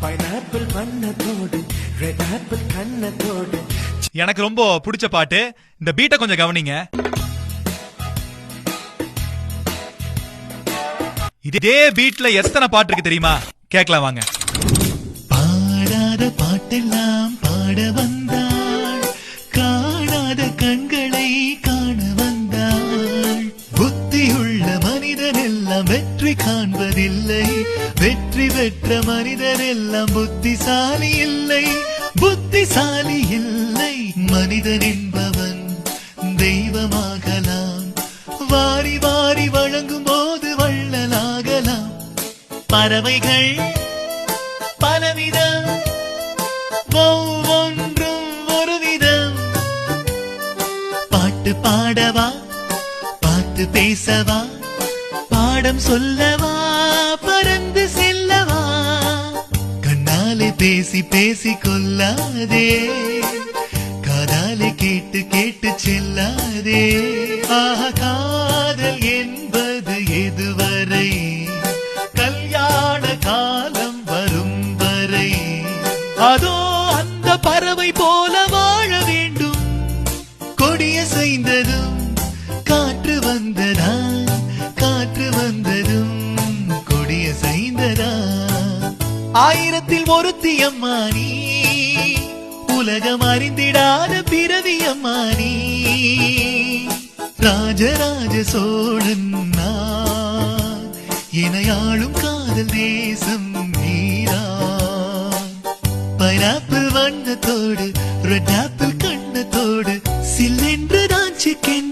Pineapple வண்ணத்தோடு red apple கண்ணத்தோடு. எனக்கு ரொம்ப பிடிச்ச பாட்டு. இந்த பீட்டை கொஞ்சம் கவனிங்க. இதே பீட்ல எத்தனை பாட்டு இருக்கு தெரியுமா? கேட்கலாம் வாங்க. பாடாத பாட்டெல்லாம் பாட வந்தாள், காணாத கண்களை காண வந்தாள். புத்தியுள்ள மனிதன் எல்லாம் வெற்றி காண்பதில்லை, வெற்றி பெற்ற மனிதன் எல்லாம் புத்திசாலி இல்லை, புத்திசாலி இல்லை. மனிதன் என்பவன் தெய்வமாகலாம், வாரி வாரி வழங்கும் போது வள்ளலாகலாம். பறவைகள் பலவிதம், ஒவ்வொன்றும் ஒரு விதம். பாட்டு பாடவா, பாட்டு பேசவா, பாடம் சொல்லவா, பறந்து செல்லவா. கண்ணாலே பேசி பேசி கொல்லாதே, காதாலே கேட்டு கேட்டு செல்லாதே. ஆஹா, காதல் என்பது எதுவரை? கல்யாண காலம் வரும் வரை. அதோ அந்த பறவை போல வாழ வேண்டும். கொடிய செய்ததும் காற்று வந்ததா, காற்று வந்ததும் கொடிய செய்ததா. ஆயிரத்தில் ஒருத்தி அம்மா நீ, உலகம் அறிந்திடாத பிறவி அம்மா நீ. ராஜராஜ சோழன் நான், இணையாளும் காதல் தேசம் நீதான். பைனாப்பிள் வண்ணத்தோடு ரெட் ஆப்பிள் கண்ணத்தோடு சில்லென்று தான் சிக்கன்